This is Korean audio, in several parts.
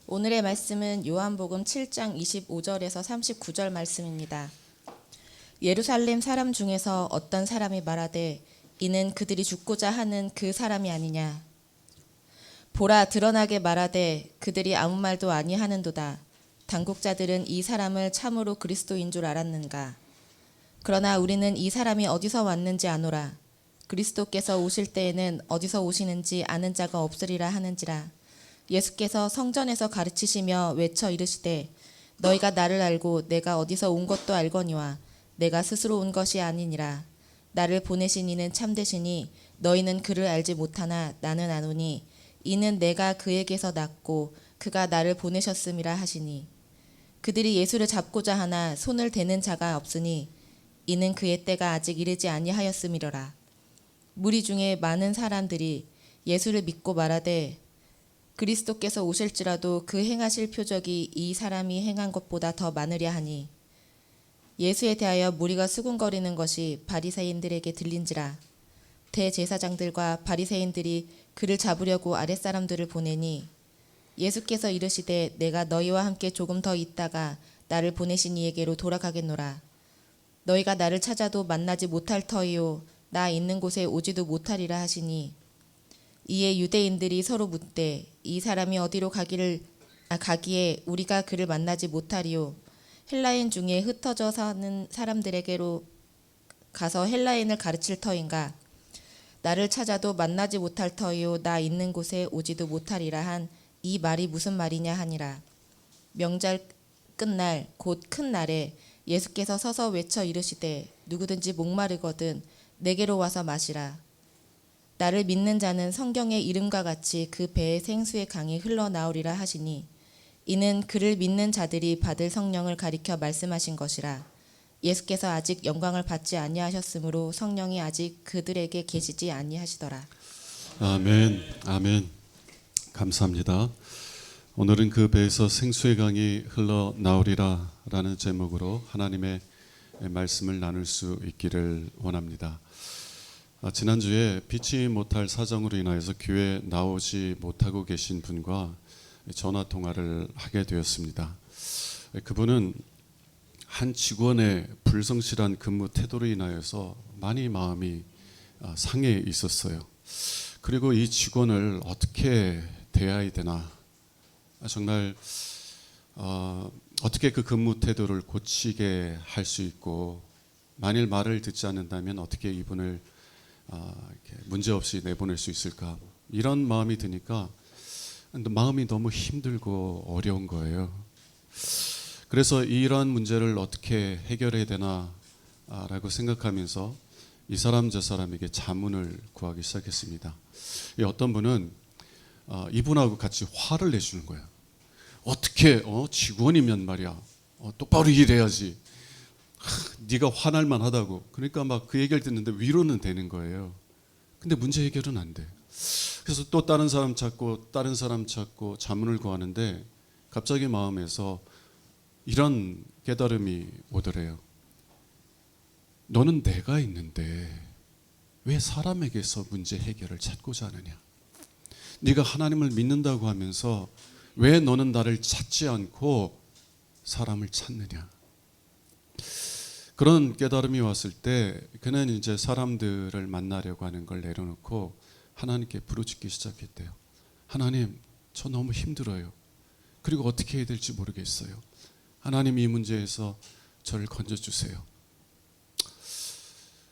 오늘의 말씀은 요한복음 7장 25절에서 39절 말씀입니다. 예루살렘 사람 중에서 어떤 사람이 말하되 이는 그들이 죽고자 하는 그 사람이 아니냐. 보라, 드러나게 말하되 그들이 아무 말도 아니하는도다. 당국자들은 이 사람을 참으로 그리스도인 줄 알았는가. 그러나 우리는 이 사람이 어디서 왔는지 아노라. 그리스도께서 오실 때에는 어디서 오시는지 아는 자가 없으리라 하는지라. 예수께서 성전에서 가르치시며 외쳐 이르시되 너희가 나를 알고 내가 어디서 온 것도 알거니와 내가 스스로 온 것이 아니니라. 나를 보내신 이는 참되시니 너희는 그를 알지 못하나 나는 아노니 이는 내가 그에게서 났고 그가 나를 보내셨음이라 하시니. 그들이 예수를 잡고자 하나 손을 대는 자가 없으니 이는 그의 때가 아직 이르지 아니하였음이로라. 무리 중에 많은 사람들이 예수를 믿고 말하되 그리스도께서 오실지라도 그 행하실 표적이 이 사람이 행한 것보다 더 많으랴 하니. 예수에 대하여 무리가 수군거리는 것이 바리새인들에게 들린지라. 대제사장들과 바리새인들이 그를 잡으려고 아랫사람들을 보내니 예수께서 이르시되 내가 너희와 함께 조금 더 있다가 나를 보내신 이에게로 돌아가겠노라. 너희가 나를 찾아도 만나지 못할 터이요 나 있는 곳에 오지도 못하리라 하시니. 이에 유대인들이 서로 묻되 이 사람이 어디로 가기에 우리가 그를 만나지 못하리요. 헬라인 중에 흩어져 사는 사람들에게로 가서 헬라인을 가르칠 터인가. 나를 찾아도 만나지 못할 터이요 나 있는 곳에 오지도 못하리라 한 이 말이 무슨 말이냐 하니라. 명절 끝날 곧 큰 날에 예수께서 서서 외쳐 이르시되 누구든지 목마르거든 내게로 와서 마시라. 나를 믿는 자는 성경의 이름과 같이 그 배에 생수의 강이 흘러나오리라 하시니. 이는 그를 믿는 자들이 받을 성령을 가리켜 말씀하신 것이라. 예수께서 아직 영광을 받지 아니하셨으므로 성령이 아직 그들에게 계시지 아니하시더라. 아멘, 아멘. 감사합니다. 오늘은 그 배에서 생수의 강이 흘러나오리라 라는 제목으로 하나님의 말씀을 나눌 수 있기를 원합니다. 지난주에 피치 못할 사정으로 인하여서 교회에 나오지 못하고 계신 분과 전화 통화를 하게 되었습니다. 그분은 한 직원의 불성실한 근무 태도로 인하여서 많이 마음이 상해 있었어요. 그리고 이 직원을 어떻게 대해야 되나, 정말 어떻게 그 근무 태도를 고치게 할 수 있고, 만일 말을 듣지 않는다면 어떻게 이분을 이렇게 문제없이 내보낼 수 있을까, 이런 마음이 드니까 마음이 너무 힘들고 어려운 거예요. 그래서 이러한 문제를 어떻게 해결해야 되나 라고 생각하면서 이 사람 저 사람에게 자문을 구하기 시작했습니다. 어떤 분은 이분하고 같이 화를 내주는 거예요. 어떻게 직원이면 말이야 똑바로 일해야지, 네가 화날 만하다고. 그러니까 막 그 얘기를 듣는데 위로는 되는 거예요. 근데 문제 해결은 안 돼. 그래서 또 다른 사람 찾고 자문을 구하는데 갑자기 마음에서 이런 깨달음이 오더래요. 너는 내가 있는데 왜 사람에게서 문제 해결을 찾고자 하느냐. 네가 하나님을 믿는다고 하면서 왜 너는 나를 찾지 않고 사람을 찾느냐. 그런 깨달음이 왔을 때 그는 이제 사람들을 만나려고 하는 걸 내려놓고 하나님께 부르짖기 시작했대요. 하나님, 저 너무 힘들어요. 그리고 어떻게 해야 될지 모르겠어요. 하나님, 이 문제에서 저를 건져주세요.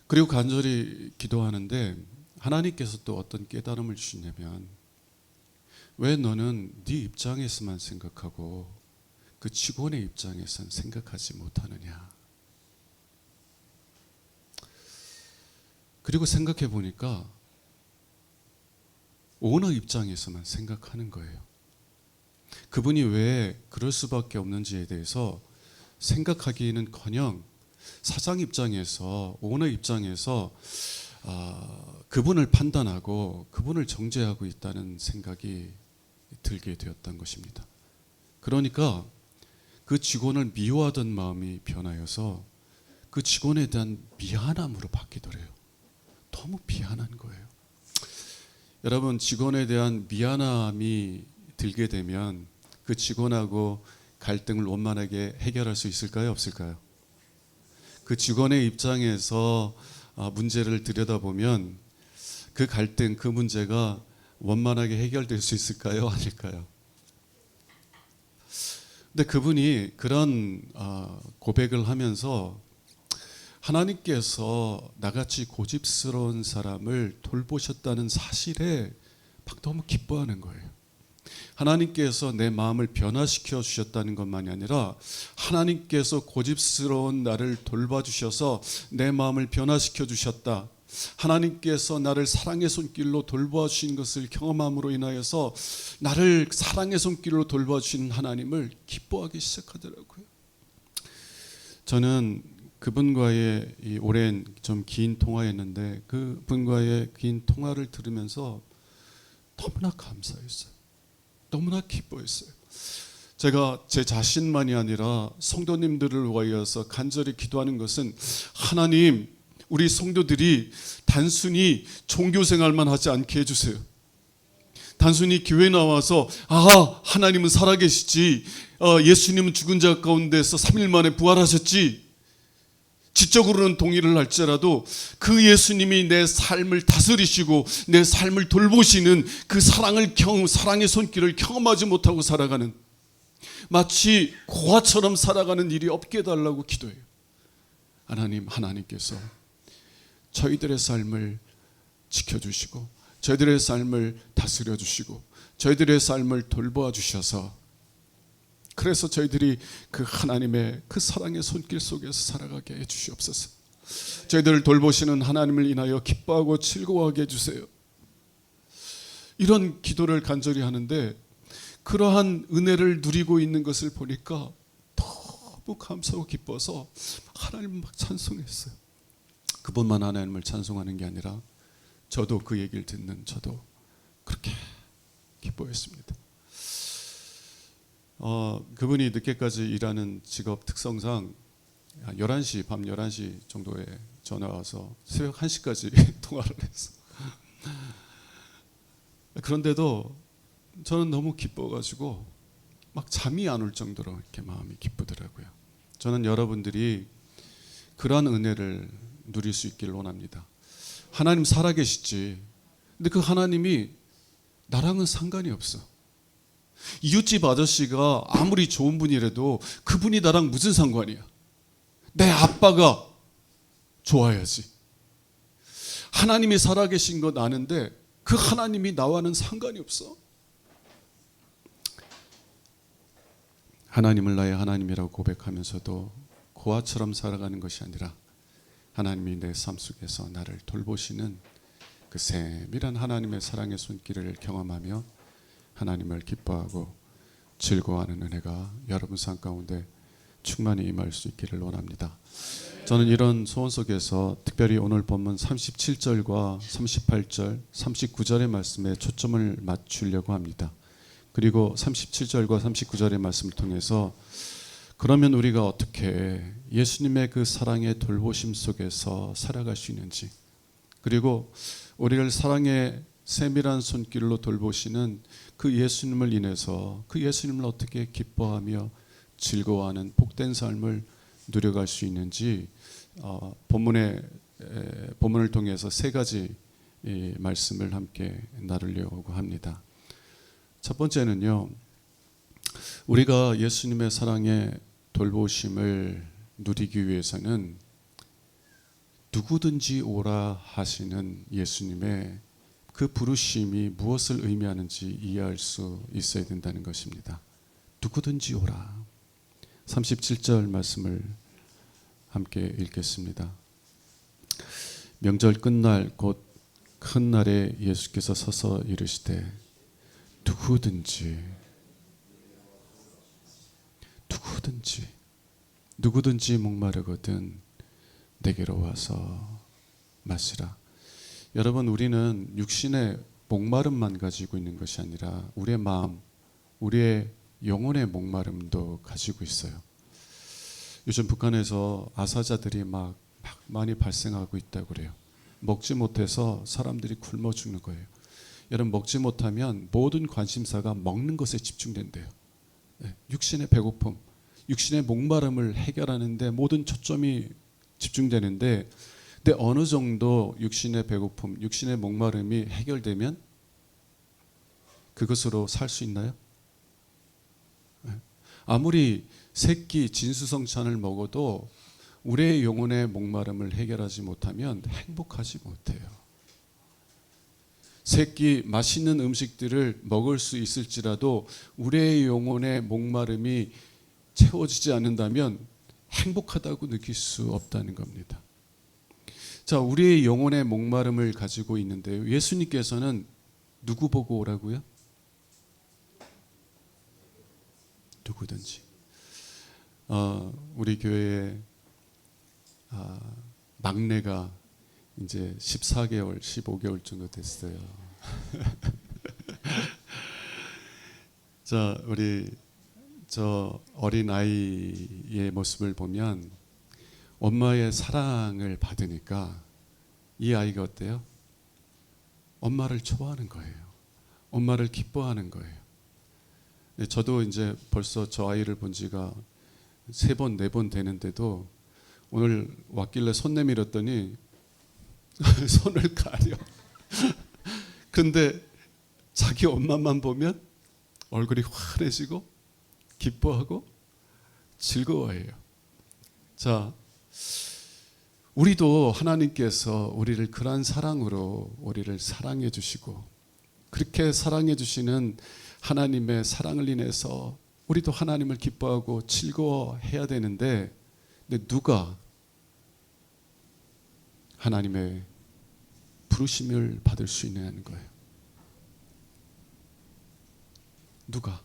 그리고 간절히 기도하는데 하나님께서 또 어떤 깨달음을 주시냐면, 왜 너는 네 입장에서만 생각하고 그 직원의 입장에선 생각하지 못하느냐. 그리고 생각해 보니까 오너 입장에서만 생각하는 거예요. 그분이 왜 그럴 수밖에 없는지에 대해서 생각하기는커녕 사장 입장에서, 오너 입장에서 그분을 판단하고 그분을 정죄하고 있다는 생각이 들게 되었던 것입니다. 그러니까 그 직원을 미워하던 마음이 변하여서 그 직원에 대한 미안함으로 바뀌더래요. 너무 미안한 거예요. 여러분, 직원에 대한 미안함이 들게 되면 그 직원하고 갈등을 원만하게 해결할 수 있을까요? 없을까요? 그 직원의 입장에서 문제를 들여다보면 그 갈등, 그 문제가 원만하게 해결될 수 있을까요? 아닐까요? 근데 그분이 그런 고백을 하면서 하나님께서 나같이 고집스러운 사람을 돌보셨다는 사실에 막 너무 기뻐하는 거예요. 하나님께서 내 마음을 변화시켜 주셨다는 것만이 아니라 하나님께서 고집스러운 나를 돌봐주셔서 내 마음을 변화시켜 주셨다. 하나님께서 나를 사랑의 손길로 돌봐주신 것을 경험함으로 인하여서 나를 사랑의 손길로 돌봐주신 하나님을 기뻐하기 시작하더라고요. 저는 그분과의 이 오랜 좀 긴 통화였는데 그분과의 긴 통화를 들으면서 너무나 감사했어요. 너무나 기뻐했어요. 제가 제 자신만이 아니라 성도님들을 위하여서 간절히 기도하는 것은 하나님, 우리 성도들이 단순히 종교 생활만 하지 않게 해주세요. 단순히 교회 나와서 하나님은 살아계시지, 예수님은 죽은 자 가운데서 3일 만에 부활하셨지, 지적으로는 동의를 할지라도 그 예수님이 내 삶을 다스리시고 내 삶을 돌보시는 그 사랑의 손길을 경험하지 못하고 살아가는, 마치 고아처럼 살아가는 일이 없게 해달라고 기도해요. 하나님께서 저희들의 삶을 지켜주시고 저희들의 삶을 다스려 주시고 저희들의 삶을 돌보아 주셔서, 그래서 저희들이 그 하나님의 그 사랑의 손길 속에서 살아가게 해주시옵소서. 저희들을 돌보시는 하나님을 인하여 기뻐하고 즐거워하게 해주세요. 이런 기도를 간절히 하는데 그러한 은혜를 누리고 있는 것을 보니까 너무 감사하고 기뻐서 하나님을 막 찬송했어요. 그분만 하나님을 찬송하는 게 아니라 저도 그 얘기를 듣는 저도 그렇게 기뻐했습니다. 그분이 늦게까지 일하는 직업 특성상 11시, 밤 11시 정도에 전화 와서 새벽 1시까지 통화를 했어. 그런데도 저는 너무 기뻐가지고 막 잠이 안 올 정도로 이렇게 마음이 기쁘더라고요. 저는 여러분들이 그러한 은혜를 누릴 수 있기를 원합니다. 하나님 살아계시지. 근데 그 하나님이 나랑은 상관이 없어. 이웃집 아저씨가 아무리 좋은 분이라도 그분이 나랑 무슨 상관이야. 내 아빠가 좋아야지. 하나님이 살아계신 것 아는데 그 하나님이 나와는 상관이 없어. 하나님을 나의 하나님이라고 고백하면서도 고아처럼 살아가는 것이 아니라 하나님이 내 삶 속에서 나를 돌보시는 그 세밀한 하나님의 사랑의 손길을 경험하며 하나님을 기뻐하고 즐거워하는 은혜가 여러분 삶 가운데 충만히 임할 수 있기를 원합니다. 저는 이런 소원 속에서 특별히 오늘 본문 37절과 38절, 39절의 말씀에 초점을 맞추려고 합니다. 그리고 37절과 39절의 말씀을 통해서 그러면 우리가 어떻게 예수님의 그 사랑의 돌보심 속에서 살아갈 수 있는지, 그리고 우리를 사랑의 세밀한 손길로 돌보시는 그 예수님을 인해서 그 예수님을 어떻게 기뻐하며 즐거워하는 복된 삶을 누려갈 수 있는지 본문을 통해서 세 가지 말씀을 함께 나누려고 합니다. 첫 번째는요, 우리가 예수님의 사랑의 돌보심을 누리기 위해서는 누구든지 오라 하시는 예수님의 그 부르심이 무엇을 의미하는지 이해할 수 있어야 된다는 것입니다. 누구든지 오라. 37절 말씀을 함께 읽겠습니다. 명절 끝날 곧 큰 날에 예수께서 서서 이르시되 누구든지 목마르거든 내게로 와서 마시라. 여러분, 우리는 육신의 목마름만 가지고 있는 것이 아니라 우리의 마음, 우리의 영혼의 목마름도 가지고 있어요. 요즘 북한에서 아사자들이 막 많이 발생하고 있다고 그래요. 먹지 못해서 사람들이 굶어 죽는 거예요. 여러분, 먹지 못하면 모든 관심사가 먹는 것에 집중된대요. 육신의 배고픔, 육신의 목마름을 해결하는데 모든 초점이 집중되는데, 근데 어느 정도 육신의 배고픔, 육신의 목마름이 해결되면 그것으로 살 수 있나요? 아무리 새끼 진수성찬을 먹어도 우리의 영혼의 목마름을 해결하지 못하면 행복하지 못해요. 새끼 맛있는 음식들을 먹을 수 있을지라도 우리의 영혼의 목마름이 채워지지 않는다면 행복하다고 느낄 수 없다는 겁니다. 자, 우리의 영혼의 목마름을 가지고 있는데요, 예수님께서는 누구 보고 오라고요? 누구든지. 우리 교회에 막내가 이제 14개월, 15개월 정도 됐어요. 자, 우리 저 어린 아이의 모습을 보면 엄마의 사랑을 받으니까 이 아이가 어때요? 엄마를 좋아하는 거예요. 엄마를 기뻐하는 거예요. 저도 이제 벌써 저 아이를 본 지가 3번, 4번 되는데도 오늘 왔길래 손 내밀었더니 손을 가려. 근데 자기 엄마만 보면 얼굴이 환해지고 기뻐하고 즐거워해요. 자, 우리도 하나님께서 우리를 그러한 사랑으로 우리를 사랑해 주시고, 그렇게 사랑해 주시는 하나님의 사랑을 인해서 우리도 하나님을 기뻐하고 즐거워해야 되는데, 근데 누가 하나님의 부르심을 받을 수 있느냐는 거예요. 누가?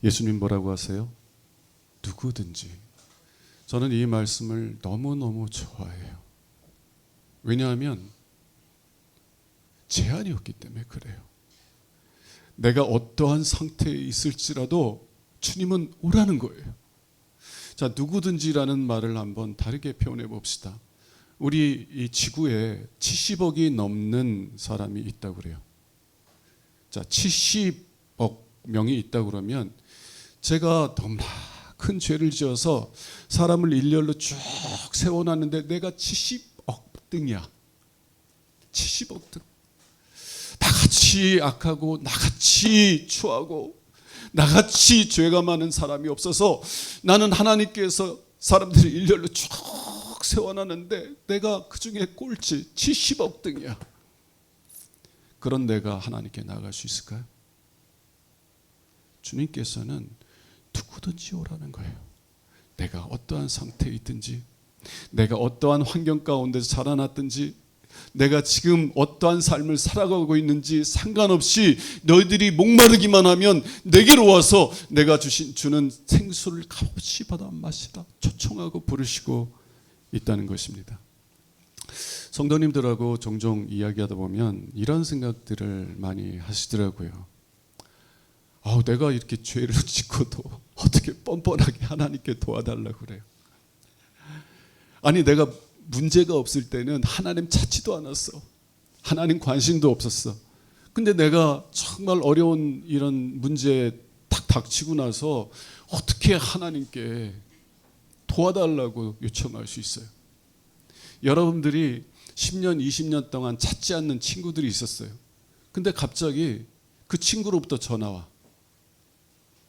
예수님 뭐라고 하세요? 누구든지. 저는 이 말씀을 너무너무 좋아해요. 왜냐하면 제한이 없기 때문에 그래요. 내가 어떠한 상태에 있을지라도 주님은 오라는 거예요. 자, 누구든지라는 말을 한번 다르게 표현해 봅시다. 우리 이 지구에 70억이 넘는 사람이 있다고 그래요. 자, 70억 명이 있다고 그러면 제가 너무나 큰 죄를 지어서 사람을 일렬로 쭉 세워놨는데 내가 70억 등이야. 70억 등. 나같이 악하고 나같이 추하고 나같이 죄가 많은 사람이 없어서 나는 하나님께서 사람들을 일렬로 쭉 세워놨는데 내가 그 중에 꼴찌 70억 등이야. 그런 내가 하나님께 나아갈 수 있을까요? 주님께서는 누구든지 오라는 거예요. 내가 어떠한 상태에 있든지, 내가 어떠한 환경 가운데서 자라났든지, 내가 지금 어떠한 삶을 살아가고 있는지 상관없이 너희들이 목마르기만 하면 내게로 와서 내가 주는 생수를 값없이 받아 마시라 초청하고 부르시고 있다는 것입니다. 성도님들하고 종종 이야기하다 보면 이런 생각들을 많이 하시더라고요. 내가 이렇게 죄를 짓고도 어떻게 뻔뻔하게 하나님께 도와달라고 그래요. 아니, 내가 문제가 없을 때는 하나님 찾지도 않았어. 하나님 관심도 없었어. 근데 내가 정말 어려운 이런 문제에 딱 닥치고 나서 어떻게 하나님께 도와달라고 요청할 수 있어요? 여러분들이 10년, 20년 동안 찾지 않는 친구들이 있었어요. 근데 갑자기 그 친구로부터 전화 와.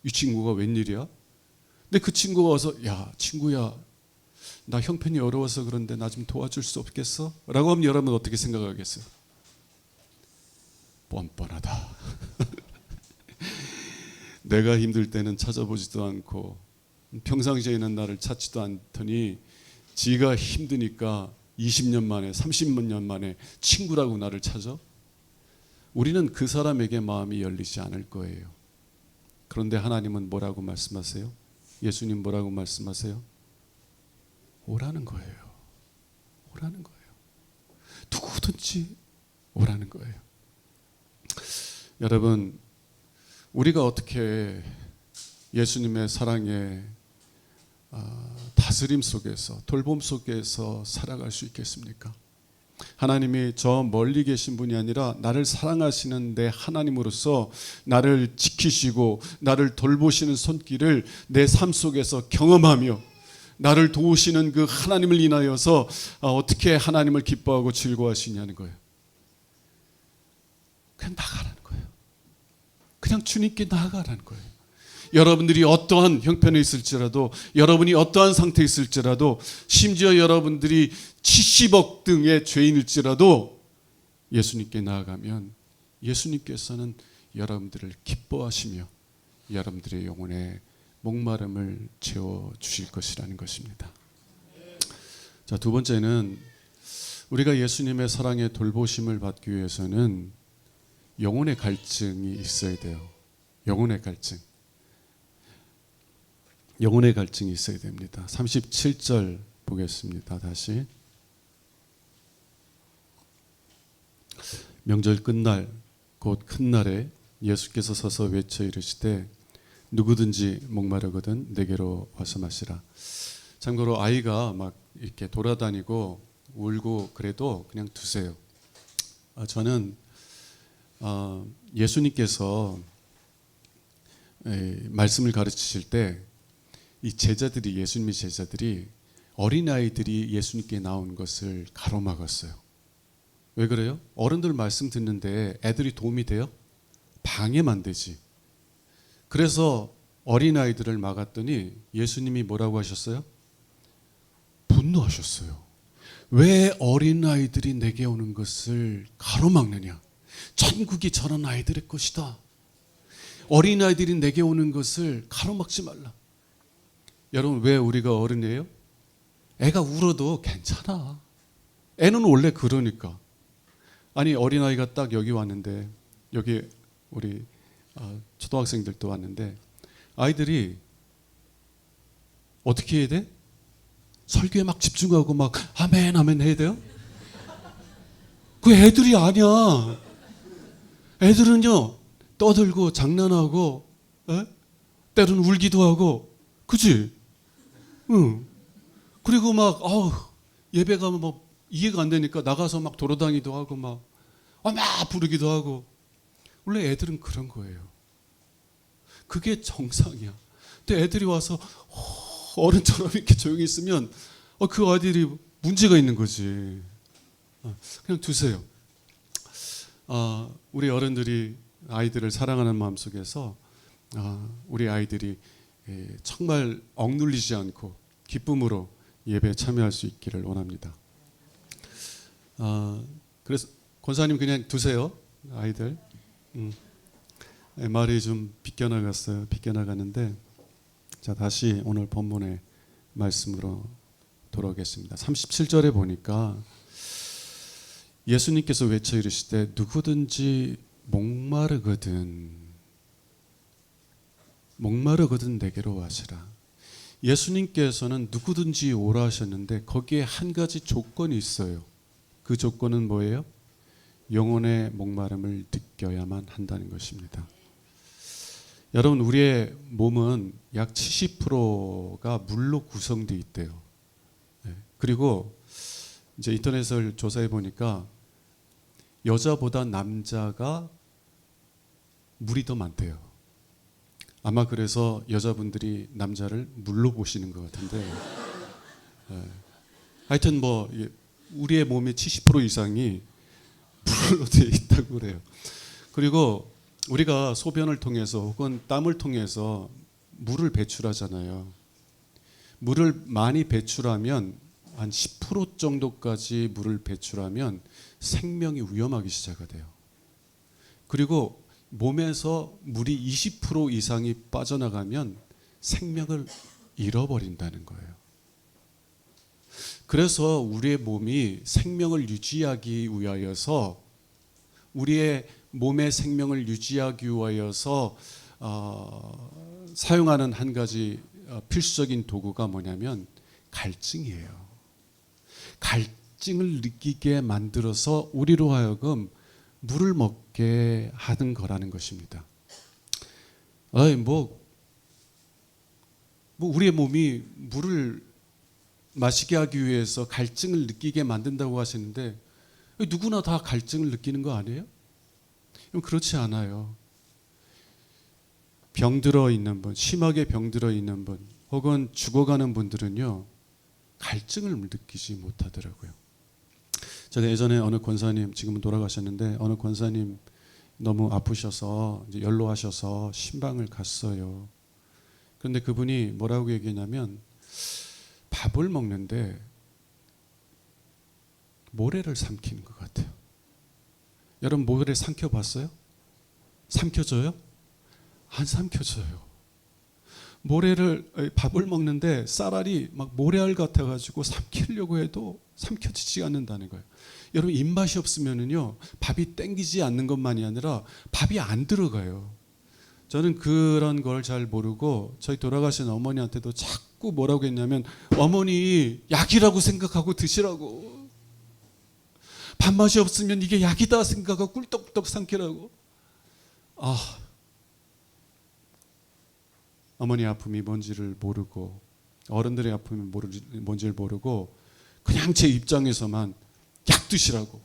이 친구가 웬일이야? 근데 그 친구가 와서, 야, 친구야, 나 형편이 어려워서 그런데 나 좀 도와줄 수 없겠어? 라고 하면 여러분 어떻게 생각하겠어요? 뻔뻔하다. 내가 힘들 때는 찾아보지도 않고 평상시에는 나를 찾지도 않더니 지가 힘드니까 20년 만에 30년 만에 친구라고 나를 찾아? 우리는 그 사람에게 마음이 열리지 않을 거예요. 그런데 하나님은 뭐라고 말씀하세요? 예수님 뭐라고 말씀하세요? 오라는 거예요. 오라는 거예요. 누구든지 오라는 거예요. 여러분, 우리가 어떻게 예수님의 사랑의 다스림 속에서, 돌봄 속에서 살아갈 수 있겠습니까? 하나님이 저 멀리 계신 분이 아니라 나를 사랑하시는 내 하나님으로서 나를 지키시고 나를 돌보시는 손길을 내 삶 속에서 경험하며 나를 도우시는 그 하나님을 인하여서 어떻게 하나님을 기뻐하고 즐거워하시냐는 거예요. 그냥 나가라는 거예요. 그냥 주님께 나아가라는 거예요. 여러분들이 어떠한 형편에 있을지라도, 여러분이 어떠한 상태에 있을지라도, 심지어 여러분들이 70억 등의 죄인일지라도 예수님께 나아가면 예수님께서는 여러분들을 기뻐하시며 여러분들의 영혼에 목마름을 채워주실 것이라는 것입니다. 자, 두 번째는 우리가 예수님의 사랑에 돌보심을 받기 위해서는 영혼의 갈증이 있어야 돼요. 영혼의 갈증. 영혼의 갈증이 있어야 됩니다. 37절 보겠습니다. 다시. 명절 끝날 곧 큰 날에 예수께서 서서 외쳐 이르시되 누구든지 목마르거든 내게로 와서 마시라. 참고로 아이가 막 이렇게 돌아다니고 울고 그래도 그냥 두세요. 저는 예수님께서 말씀을 가르치실 때 이 제자들이, 예수님의 제자들이 어린아이들이 예수님께 나온 것을 가로막았어요. 왜 그래요? 어른들 말씀 듣는데 애들이 도움이 돼요? 방해만 되지. 그래서 어린아이들을 막았더니 예수님이 뭐라고 하셨어요? 분노하셨어요. 왜 어린아이들이 내게 오는 것을 가로막느냐? 천국이 저런 아이들의 것이다. 어린아이들이 내게 오는 것을 가로막지 말라. 여러분, 왜 우리가 어른이에요? 애가 울어도 괜찮아. 애는 원래 그러니까. 아니, 어린아이가 딱 여기 왔는데, 여기 우리 초등학생들도 왔는데, 아이들이 어떻게 해야 돼? 설교에 막 집중하고 막 아멘 아멘 해야 돼요? 그 애들이 아니야. 애들은요 떠들고 장난하고 때로는 울기도 하고, 그치? 응. 그리고 막 예배가 뭐 이해가 안 되니까 나가서 막 돌아다니기도 하고 막 부르기도 하고. 원래 애들은 그런 거예요. 그게 정상이야. 근데 애들이 와서 어른처럼 이렇게 조용히 있으면 그 아이들이 문제가 있는 거지. 그냥 두세요. 우리 어른들이 아이들을 사랑하는 마음속에서 우리 아이들이 정말 억눌리지 않고 기쁨으로 예배에 참여할 수 있기를 원합니다. 그래서 권사님 그냥 두세요. 아이들. 말이 좀 비껴나갔어요. 비껴나가는데, 자, 다시 오늘 본문의 말씀으로 돌아오겠습니다. 37절에 보니까 예수님께서 외쳐 이르시되 누구든지 목마르거든 내게로 와시라. 예수님께서는 누구든지 오라 하셨는데 거기에 한 가지 조건이 있어요. 그 조건은 뭐예요? 영혼의 목마름을 느껴야만 한다는 것입니다. 여러분, 우리의 몸은 약 70%가 물로 구성되어 있대요. 그리고 이제 인터넷을 조사해 보니까 여자보다 남자가 물이 더 많대요. 아마 그래서 여자분들이 남자를 물로 보시는 것 같은데, 하여튼 뭐 우리의 몸의 70% 이상이 물로 되어 있다고 그래요. 그리고 우리가 소변을 통해서 혹은 땀을 통해서 물을 배출하잖아요. 물을 많이 배출하면 한 10% 정도까지 물을 배출하면 생명이 위험하기 시작이 돼요. 그리고 몸에서 물이 20% 이상이 빠져나가면 생명을 잃어버린다는 거예요. 그래서 우리의 몸이 생명을 유지하기 위하여서, 우리의 몸의 생명을 유지하기 위하여서 사용하는 한 가지 필수적인 도구가 뭐냐면 갈증이에요. 갈증을 느끼게 만들어서 우리로 하여금 물을 먹게 하는 거라는 것입니다. 뭐 우리의 몸이 물을 마시게 하기 위해서 갈증을 느끼게 만든다고 하시는데, 누구나 다 갈증을 느끼는 거 아니에요? 그렇지 않아요. 병들어 있는 분, 심하게 병들어 있는 분, 혹은 죽어가는 분들은요, 갈증을 느끼지 못하더라고요. 제가 예전에 어느 권사님, 지금은 돌아가셨는데 어느 권사님 너무 아프셔서 이제 연로하셔서 신방을 갔어요. 그런데 그분이 뭐라고 얘기했냐면, 밥을 먹는데 모래를 삼키는 것 같아요. 여러분 모래 삼켜봤어요? 삼켜져요? 안 삼켜져요. 밥을 먹는데 쌀알이 막 모래알 같아가지고 삼키려고 해도 삼켜지지 않는다는 거예요. 여러분 입맛이 없으면은요, 밥이 땡기지 않는 것만이 아니라 밥이 안 들어가요. 저는 그런 걸 잘 모르고 저희 돌아가신 어머니한테도 자꾸 뭐라고 했냐면, 어머니 약이라고 생각하고 드시라고. 밥맛이 없으면 이게 약이다 생각하고 꿀떡꿀떡 삼키라고. 어머니 아픔이 뭔지를 모르고, 어른들의 아픔이 뭔지를 모르고, 그냥 제 입장에서만 약 드시라고,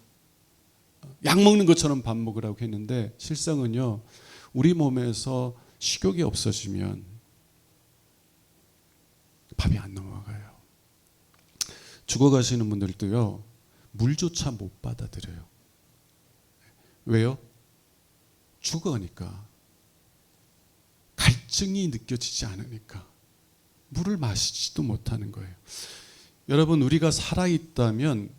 약 먹는 것처럼 밥 먹으라고 했는데, 실상은요, 우리 몸에서 식욕이 없어지면 밥이 안 넘어가요. 죽어가시는 분들도요, 물조차 못 받아들여요. 왜요? 죽으니까. 갈증이 느껴지지 않으니까 물을 마시지도 못하는 거예요. 여러분, 우리가 살아있다면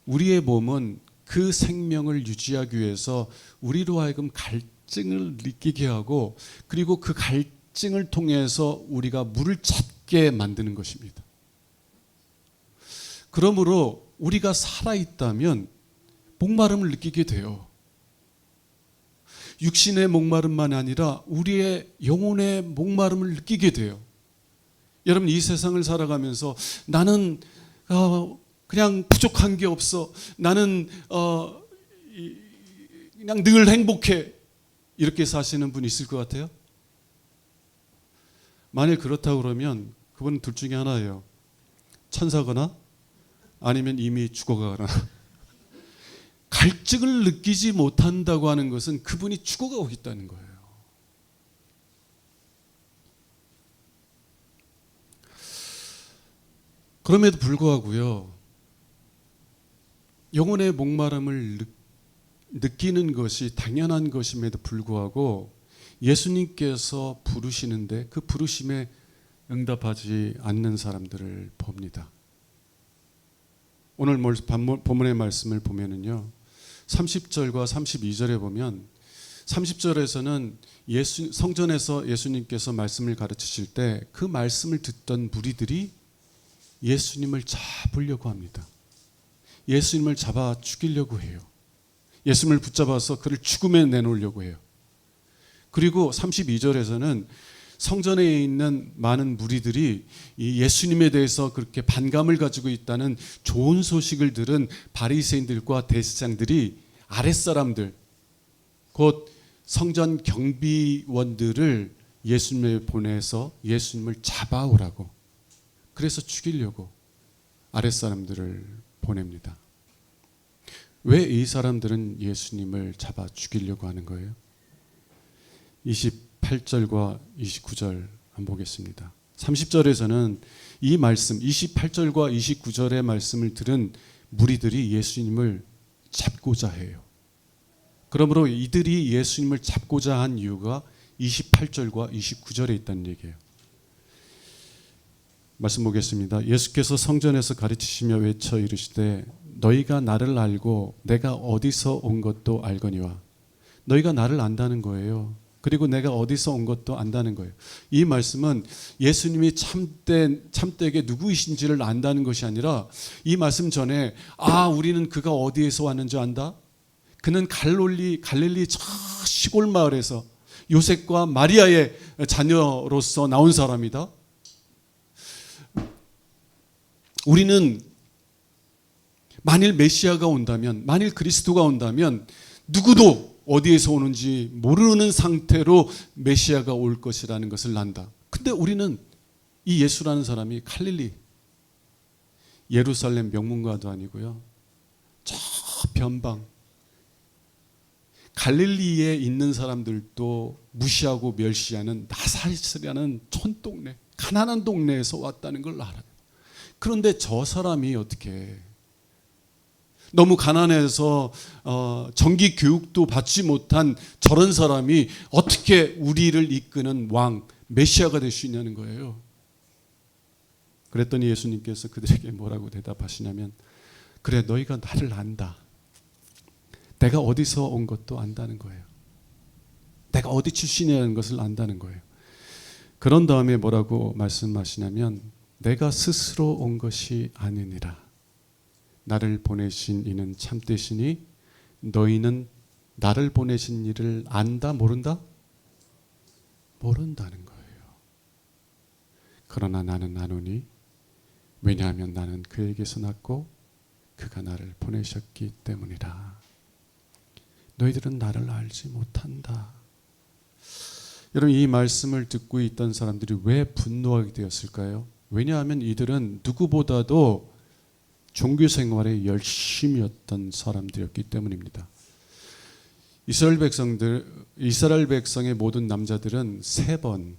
우리의 몸은 그 생명을 유지하기 위해서 우리로 하여금 갈증을 느끼게 하고, 그리고 그 갈증을 통해서 우리가 물을 찾게 만드는 것입니다. 그러므로 우리가 살아있다면 목마름을 느끼게 돼요. 육신의 목마름만 아니라 우리의 영혼의 목마름을 느끼게 돼요. 여러분, 이 세상을 살아가면서 나는 그냥 부족한 게 없어, 나는 그냥 늘 행복해, 이렇게 사시는 분 있을 것 같아요? 만일 그렇다고 그러면 그분은 둘 중에 하나예요. 천사거나 아니면 이미 죽어가거나. 갈증을 느끼지 못한다고 하는 것은 그분이 죽어가고 있다는 거예요. 그럼에도 불구하고요, 영혼의 목마름을 느끼는 것이 당연한 것임에도 불구하고 예수님께서 부르시는데 그 부르심에 응답하지 않는 사람들을 봅니다. 오늘 본문의 말씀을 보면은요, 30절과 32절에 보면, 30절에서는 성전에서 예수님께서 말씀을 가르치실 때 그 말씀을 듣던 무리들이 예수님을 잡으려고 합니다. 예수님을 잡아 죽이려고 해요. 예수님을 붙잡아서 그를 죽음에 내놓으려고 해요. 그리고 32절에서는 성전에 있는 많은 무리들이 이 예수님에 대해서 그렇게 반감을 가지고 있다는 좋은 소식을 들은 바리새인들과 대제사장들이 아랫사람들, 곧 성전 경비원들을 예수님에 보내서 예수님을 잡아오라고, 그래서 죽이려고 아랫사람들을 보냅니다. 왜 이 사람들은 예수님을 잡아 죽이려고 하는 거예요? 28절과 29절 한번 보겠습니다. 30절에서는 이 말씀, 28절과 29절의 말씀을 들은 무리들이 예수님을 잡고자 해요. 그러므로 이들이 예수님을 잡고자 한 이유가 28절과 29절에 있다는 얘기예요. 말씀 보겠습니다. 예수께서 성전에서 가르치시며 외쳐 이르시되 너희가 나를 알고 내가 어디서 온 것도 알거니와. 너희가 나를 안다는 거예요. 그리고 내가 어디서 온 것도 안다는 거예요. 이 말씀은 예수님이 참되게 누구이신지를 안다는 것이 아니라, 이 말씀 전에 우리는 그가 어디에서 왔는지 안다. 그는 갈릴리 저 시골 마을에서 요셉과 마리아의 자녀로서 나온 사람이다. 우리는 만일 메시아가 온다면, 만일 그리스도가 온다면 누구도 어디에서 오는지 모르는 상태로 메시아가 올 것이라는 것을 안다. 근데 우리는 이 예수라는 사람이 갈릴리, 예루살렘 명문가도 아니고요, 저 변방 갈릴리에 있는 사람들도 무시하고 멸시하는 나사렛이라는 촌동네, 가난한 동네에서 왔다는 걸 알아요. 그런데 저 사람이 어떻게 너무 가난해서 정기 교육도 받지 못한 저런 사람이 어떻게 우리를 이끄는 왕, 메시아가 될 수 있냐는 거예요. 그랬더니 예수님께서 그들에게 뭐라고 대답하시냐면, 그래, 너희가 나를 안다. 내가 어디서 온 것도 안다는 거예요. 내가 어디 출신이라는 것을 안다는 거예요. 그런 다음에 뭐라고 말씀하시냐면, 내가 스스로 온 것이 아니니라. 나를 보내신 이는 참되시니 너희는 나를 보내신 이를 안다, 모른다? 모른다는 거예요. 그러나 나는 아노니, 왜냐하면 나는 그에게서 났고 그가 나를 보내셨기 때문이라. 너희들은 나를 알지 못한다. 여러분, 이 말씀을 듣고 있던 사람들이 왜 분노하게 되었을까요? 왜냐하면 이들은 누구보다도 종교 생활에 열심히 했던 사람들이었기 때문입니다. 이스라엘 백성의 모든 남자들은 3번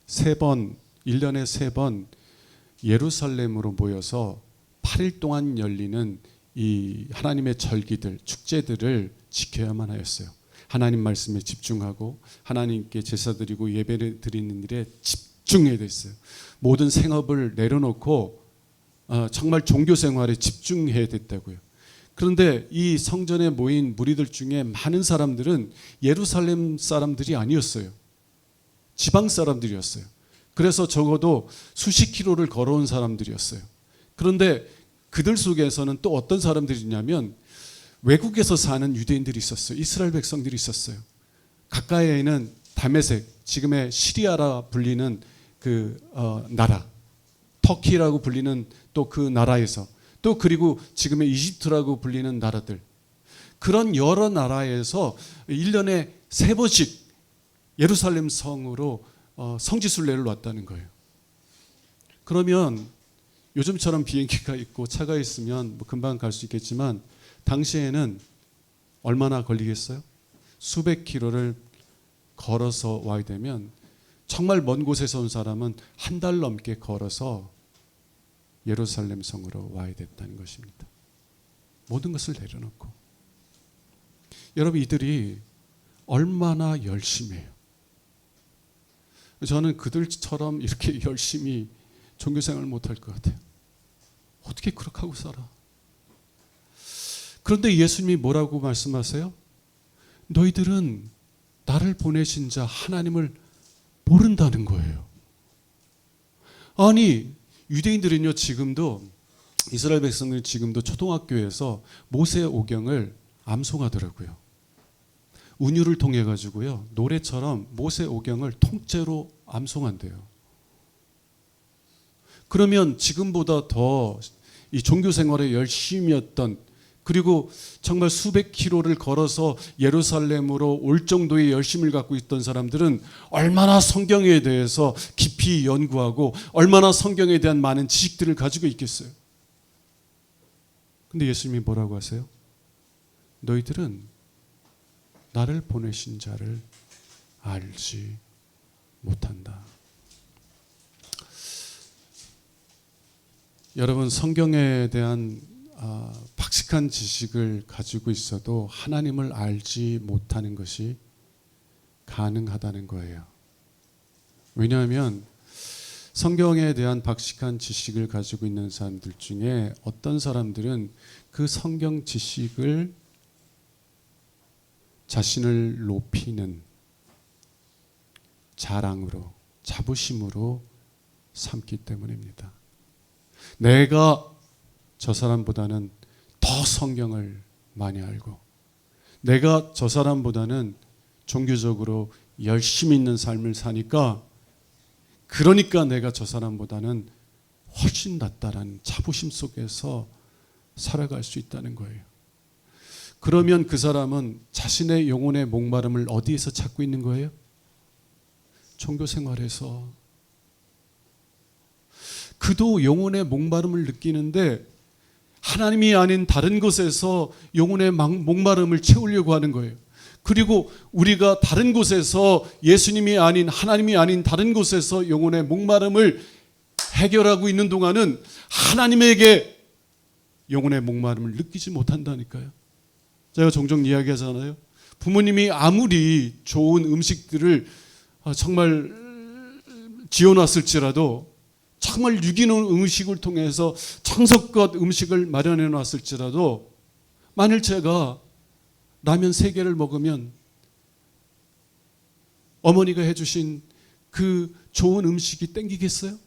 1년에 3번 예루살렘으로 모여서 8일 동안 열리는 이 하나님의 절기들, 축제들을 지켜야만 하였어요. 하나님 말씀에 집중하고 하나님께 제사 드리고 예배를 드리는 일에 집중해야 됐어요. 모든 생업을 내려놓고 정말 종교 생활에 집중해야 됐다고요. 그런데 이 성전에 모인 무리들 중에 많은 사람들은 예루살렘 사람들이 아니었어요. 지방 사람들이었어요. 그래서 적어도 수십 킬로를 걸어온 사람들이었어요. 그런데 그들 속에서는 또 어떤 사람들이 있냐면 외국에서 사는 유대인들이 있었어요. 이스라엘 백성들이 있었어요. 가까이에는 다메섹, 지금의 시리아라 불리는 그 나라, 터키라고 불리는 또 그 나라에서, 또 그리고 지금의 이집트라고 불리는 나라들, 그런 여러 나라에서 1년에 3번씩 예루살렘 성으로 성지순례를 왔다는 거예요. 그러면 요즘처럼 비행기가 있고 차가 있으면 뭐 금방 갈 수 있겠지만 당시에는 얼마나 걸리겠어요? 수백 킬로를 걸어서 와야 되면 정말 먼 곳에서 온 사람은 한 달 넘게 걸어서 예루살렘 성으로 와야 됐다는 것입니다. 모든 것을 내려놓고. 여러분, 이들이 얼마나 열심히 해요. 저는 그들처럼 이렇게 열심히 종교생활을 못할 것 같아요. 어떻게 그렇게 하고 살아? 그런데 예수님이 뭐라고 말씀하세요? 너희들은 나를 보내신 자 하나님을 모른다는 거예요. 아니, 유대인들은요, 지금도, 이스라엘 백성들은 지금도 초등학교에서 모세 오경을 암송하더라고요. 운율을 통해 가지고요, 노래처럼 모세 오경을 통째로 암송한대요. 그러면 지금보다 더 이 종교 생활에 열심히 했던, 그리고 정말 수백 킬로를 걸어서 예루살렘으로 올 정도의 열심을 갖고 있던 사람들은 얼마나 성경에 대해서 깊이 연구하고 얼마나 성경에 대한 많은 지식들을 가지고 있겠어요. 근데 예수님이 뭐라고 하세요? 너희들은 나를 보내신 자를 알지 못한다. 여러분, 성경에 대한 박식한 지식을 가지고 있어도 하나님을 알지 못하는 것이 가능하다는 거예요. 왜냐하면 성경에 대한 박식한 지식을 가지고 있는 사람들 중에 어떤 사람들은 그 성경 지식을 자신을 높이는 자랑으로, 자부심으로 삼기 때문입니다. 내가 저 사람보다는 더 성경을 많이 알고, 내가 저 사람보다는 종교적으로 열심히 있는 삶을 사니까, 그러니까 내가 저 사람보다는 훨씬 낫다라는 자부심 속에서 살아갈 수 있다는 거예요. 그러면 그 사람은 자신의 영혼의 목마름을 어디에서 찾고 있는 거예요? 종교 생활에서. 그도 영혼의 목마름을 느끼는데 하나님이 아닌 다른 것에서 영혼의 목마름을 채우려고 하는 거예요. 그리고 우리가 다른 곳에서 예수님이 아닌 하나님이 아닌 다른 곳에서 영혼의 목마름을 해결하고 있는 동안은 하나님에게 영혼의 목마름을 느끼지 못한다니까요. 제가 종종 이야기하잖아요. 부모님이 아무리 좋은 음식들을 정말 지어놨을지라도, 정말 유기농 음식을 통해서 정성껏 음식을 마련해 놨을지라도, 만일 제가 라면 3개를 먹으면 어머니가 해주신 그 좋은 음식이 땡기겠어요?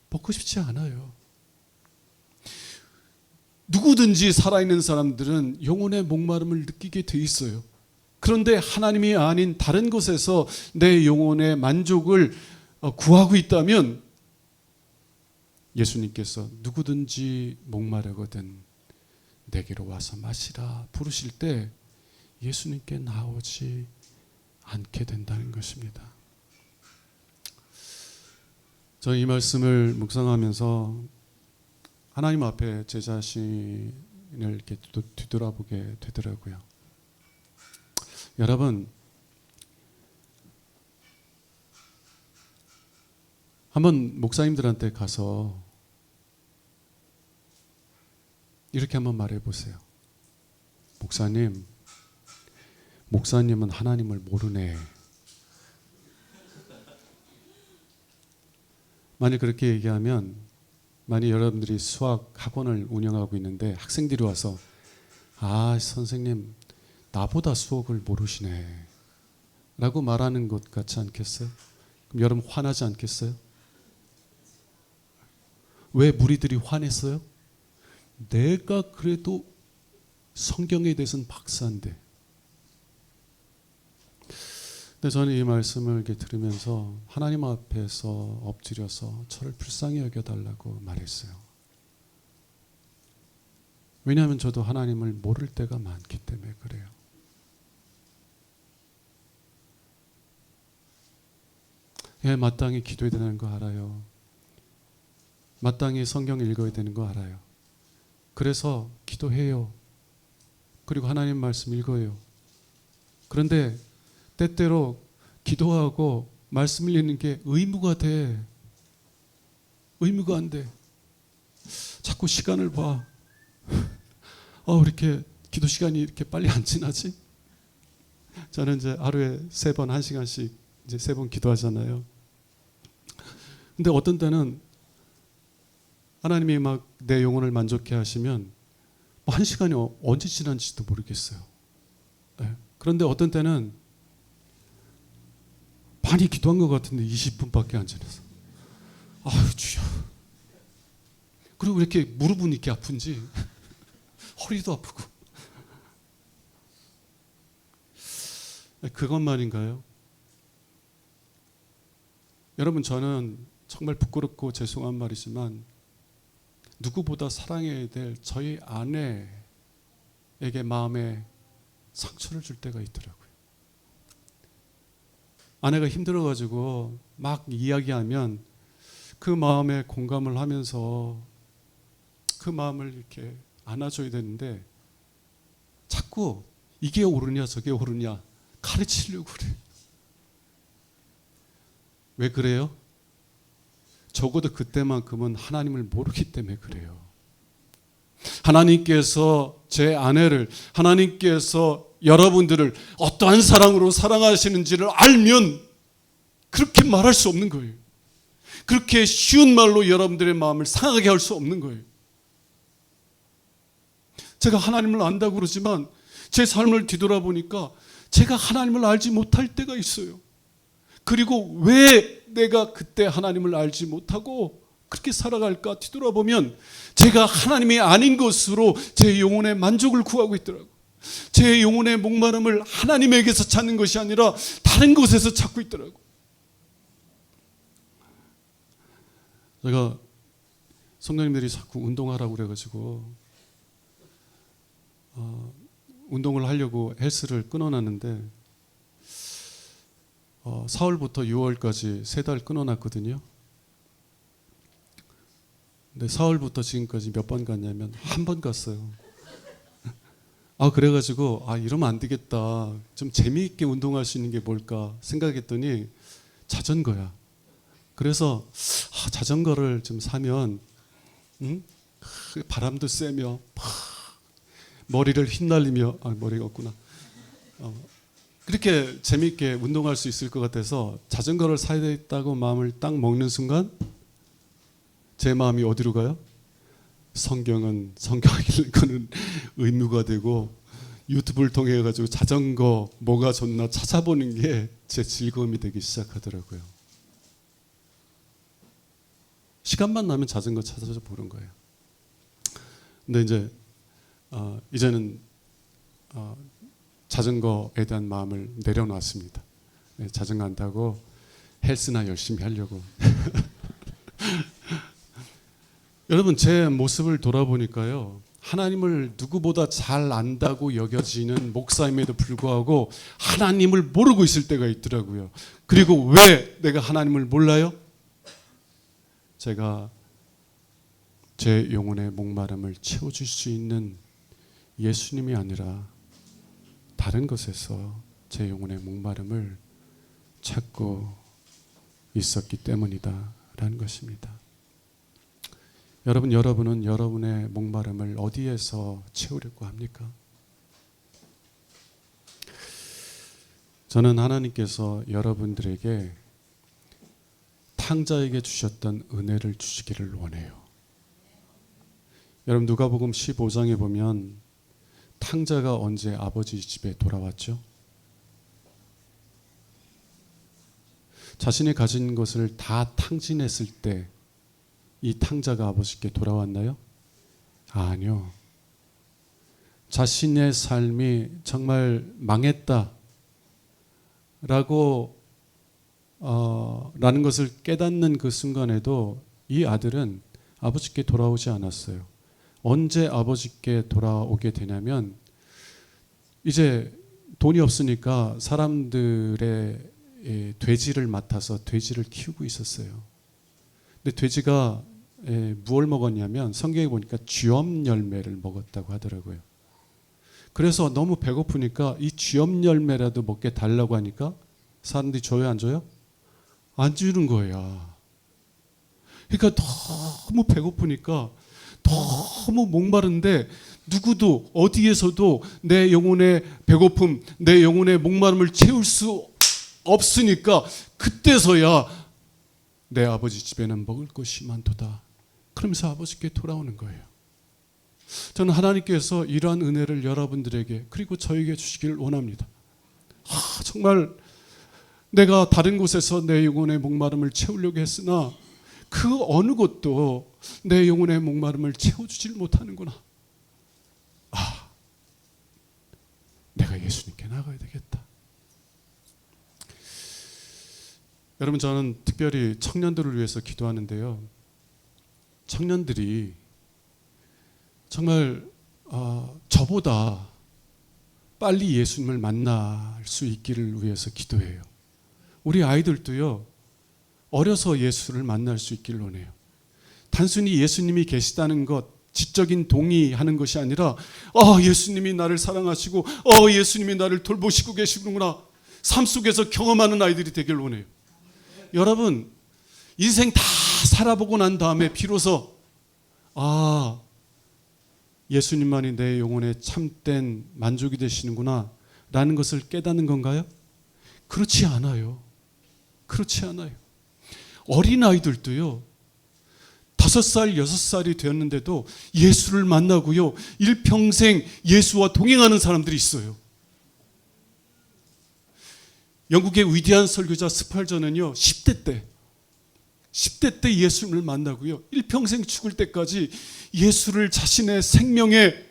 먹고 싶지 않아요. 누구든지 살아있는 사람들은 영혼의 목마름을 느끼게 돼 있어요. 그런데 하나님이 아닌 다른 곳에서 내 영혼의 만족을 구하고 있다면 예수님께서 누구든지 목마르거든 내게로 와서 마시라 부르실 때 예수님께 나오지 않게 된다는 것입니다. 저는 이 말씀을 묵상하면서 하나님 앞에 제 자신을 이렇게 뒤돌아보게 되더라고요. 여러분, 한번 목사님들한테 가서 이렇게 한번 말해 보세요. 목사님은 하나님을 모르네. 만약 그렇게 얘기하면, 만약 여러분들이 수학 학원을 운영하고 있는데 학생들이 와서 선생님 나보다 수학을 모르시네 라고 말하는 것 같지 않겠어요? 그럼 여러분 화나지 않겠어요? 왜 무리들이 화냈어요? 내가 그래도 성경에 대해서는 박사인데. 근데 저는 이 말씀을 이렇게 들으면서 하나님 앞에서 엎드려서 저를 불쌍히 여겨달라고 말했어요. 왜냐하면 저도 하나님을 모를 때가 많기 때문에 그래요. 마땅히 기도해야 되는 거 알아요. 마땅히 성경 읽어야 되는 거 알아요. 그래서 기도해요. 그리고 하나님 말씀 읽어요. 그런데 때때로 기도하고 말씀 읽는 게 의무가 돼. 의무가 안 돼. 자꾸 시간을 봐. 이렇게 기도 시간이 이렇게 빨리 안 지나지? 저는 이제 하루에 3번 1시간씩 이제 3번 기도하잖아요. 근데 어떤 때는 하나님이 막 내 영혼을 만족해 하시면 1시간이 언제 지난지도 모르겠어요. 네. 그런데 어떤 때는 많이 기도한 것 같은데 20분밖에 안 지났어. 주여. 그리고 왜 이렇게 무릎은 이렇게 아픈지 허리도 아프고. 그것만인가요? 여러분, 저는 정말 부끄럽고 죄송한 말이지만 누구보다 사랑해야 될 저희 아내에게 마음에 상처를 줄 때가 있더라고요. 아내가 힘들어가지고 막 이야기하면 그 마음에 공감을 하면서 그 마음을 이렇게 안아줘야 되는데 자꾸 이게 옳으냐 저게 옳으냐 가르치려고 그래요. 왜 그래요? 적어도 그때만큼은 하나님을 모르기 때문에 그래요. 하나님께서 제 아내를, 하나님께서 여러분들을 어떠한 사랑으로 사랑하시는지를 알면 그렇게 말할 수 없는 거예요. 그렇게 쉬운 말로 여러분들의 마음을 상하게 할 수 없는 거예요. 제가 하나님을 안다고 그러지만 제 삶을 뒤돌아보니까 제가 하나님을 알지 못할 때가 있어요. 그리고 왜 내가 그때 하나님을 알지 못하고 그렇게 살아갈까 뒤돌아보면 제가 하나님이 아닌 것으로 제 영혼의 만족을 구하고 있더라고요. 제 영혼의 목마름을 하나님에게서 찾는 것이 아니라 다른 곳에서 찾고 있더라고요. 제가 성도님들이 자꾸 운동하라고 그래가지고 운동을 하려고 헬스를 끊어놨는데 4월부터 6월까지 3달 끊어놨거든요. 근데 근데 서울부터 지금까지 몇 번 갔냐면 한 번 갔어요. 그래가지고 이러면 안 되겠다. 좀 재미있게 운동할 수 있는 게 뭘까 생각했더니 자전거야. 그래서 자전거를 좀 사면 바람도 쐬며 머리를 휘날리며 머리가 없구나. 그렇게 재미있게 운동할 수 있을 것 같아서 자전거를 사야 되겠다고 마음을 딱 먹는 순간 제 마음이 어디로 가요? 성경 읽는 의무가 되고 유튜브를 통해 가지고 자전거 뭐가 좋나 찾아보는 게 제 즐거움이 되기 시작하더라고요. 시간만 나면 자전거 찾아서 보는 거예요. 근데 이제는 자전거에 대한 마음을 내려놨습니다. 자전거 안 타고 헬스나 열심히 하려고. 여러분, 제 모습을 돌아보니까요, 하나님을 누구보다 잘 안다고 여겨지는 목사임에도 불구하고 하나님을 모르고 있을 때가 있더라고요. 그리고 왜 내가 하나님을 몰라요? 제가 제 영혼의 목마름을 채워줄 수 있는 예수님이 아니라 다른 것에서 제 영혼의 목마름을 찾고 있었기 때문이다라는 것입니다. 여러분은 여러분의 목마름을 어디에서 채우려고 합니까? 저는 하나님께서 여러분들에게 탕자에게 주셨던 은혜를 주시기를 원해요. 여러분, 누가복음 15장에 보면 탕자가 언제 아버지 집에 돌아왔죠? 자신이 가진 것을 다 탕진했을 때 이 탕자가 아버지께 돌아왔나요? 아니요. 자신의 삶이 정말 망했다 라고 라는 것을 깨닫는 그 순간에도 이 아들은 아버지께 돌아오지 않았어요. 언제 아버지께 돌아오게 되냐면 이제 돈이 없으니까 사람들의 돼지를 맡아서 돼지를 키우고 있었어요. 근데 돼지가 무엇을 먹었냐면 성경에 보니까 쥐엄 열매를 먹었다고 하더라고요. 그래서 너무 배고프니까 이 쥐엄 열매라도 먹게 달라고 하니까 사람들이 줘요, 안 줘요? 안 주는 거야. 그러니까 너무 배고프니까 너무 목마른데 누구도 어디에서도 내 영혼의 배고픔, 내 영혼의 목마름을 채울 수 없으니까 그때서야 내 아버지 집에는 먹을 것이 많도다. 그러면서 아버지께 돌아오는 거예요. 저는 하나님께서 이러한 은혜를 여러분들에게 그리고 저에게 주시기를 원합니다. 정말 내가 다른 곳에서 내 영혼의 목마름을 채우려고 했으나 그 어느 곳도 내 영혼의 목마름을 채워주질 못하는구나. 내가 예수님께 나가야 되겠다. 여러분, 저는 특별히 청년들을 위해서 기도하는데요. 청년들이 정말 저보다 빨리 예수님을 만날 수 있기를 위해서 기도해요. 우리 아이들도요, 어려서 예수를 만날 수 있기를 원해요. 단순히 예수님이 계시다는 것, 지적인 동의하는 것이 아니라 예수님이 나를 사랑하시고 예수님이 나를 돌보시고 계시는구나. 삶 속에서 경험하는 아이들이 되길 원해요. 여러분, 인생 다 살아보고 난 다음에 비로소 예수님만이 내 영혼의 참된 만족이 되시는구나 라는 것을 깨닫는 건가요? 그렇지 않아요. 그렇지 않아요. 어린아이들도요, 5살, 6살이 되었는데도 예수를 만나고요, 일평생 예수와 동행하는 사람들이 있어요. 영국의 위대한 설교자 스펄전은요, 10대 때 예수님을 만나고요, 일평생 죽을 때까지 예수를 자신의 생명의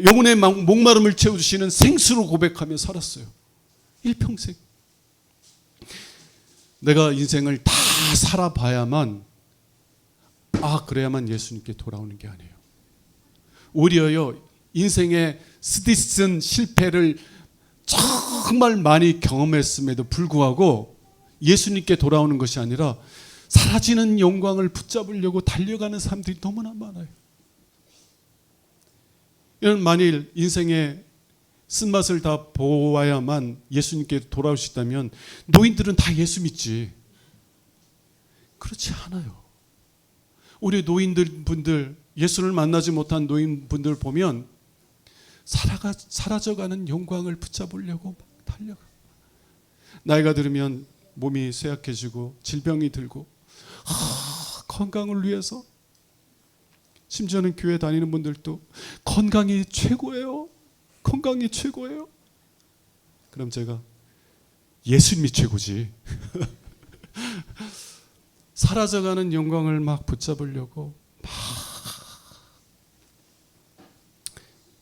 영혼의 목마름을 채워주시는 생수로 고백하며 살았어요. 일평생. 내가 인생을 다 살아봐야만 그래야만 예수님께 돌아오는 게 아니에요. 오히려요, 인생의 스디슨 실패를 정말 많이 경험했음에도 불구하고 예수님께 돌아오는 것이 아니라 사라지는 영광을 붙잡으려고 달려가는 사람들이 너무나 많아요. 이런 만일 인생의 쓴맛을 다 보아야만 예수님께 돌아올 수 있다면 노인들은 다 예수 믿지. 그렇지 않아요. 우리 노인분들, 예수를 만나지 못한 노인분들 보면 사라져가는 영광을 붙잡으려고 막 달려가. 나이가 들으면 몸이 쇠약해지고 질병이 들고 건강을 위해서, 심지어는 교회 다니는 분들도 건강이 최고예요. 건강이 최고예요. 그럼 제가 예수님이 최고지. 사라져가는 영광을 막 붙잡으려고 막.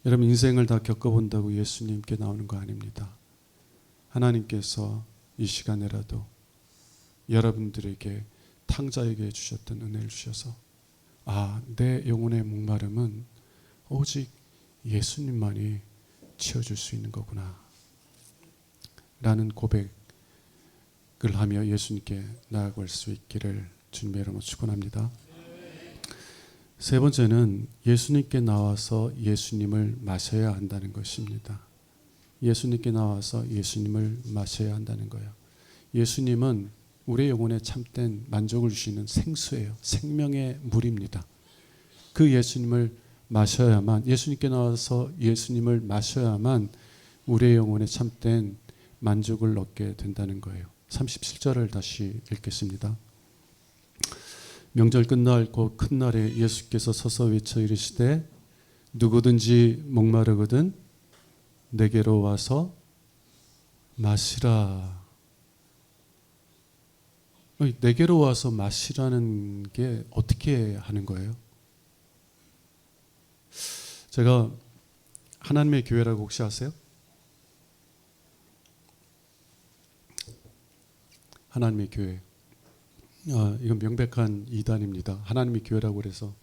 여러분, 인생을 다 겪어본다고 예수님께 나오는 거 아닙니다. 하나님께서 이 시간에라도 여러분들에게 탕자에게 주셨던 은혜를 주셔서 내 영혼의 목마름은 오직 예수님만이 채워줄 수 있는 거구나 라는 고백을 하며 예수님께 나아갈 수 있기를 주님의 이름으로 축원합니다. 세 번째는 예수님께 나와서 예수님을 마셔야 한다는 것입니다. 예수님께 나와서 예수님을 마셔야 한다는 거예요. 예수님은 우리의 영혼에 참된 만족을 주시는 생수예요. 생명의 물입니다. 그 예수님을 마셔야만, 예수님께 나와서 예수님을 마셔야만 우리의 영혼에 참된 만족을 얻게 된다는 거예요. 37절을 다시 읽겠습니다. 명절 끝날 곧 큰 날에 예수께서 서서 외쳐 이르시되 누구든지 목마르거든 내게로 와서 마시라. 내게로 와서 마시라는 게 어떻게 하는 거예요? 제가 하나님의 교회라고 혹시 아세요? 하나님의 교회. 이건 명백한 이단입니다. 하나님의 교회라고 그래서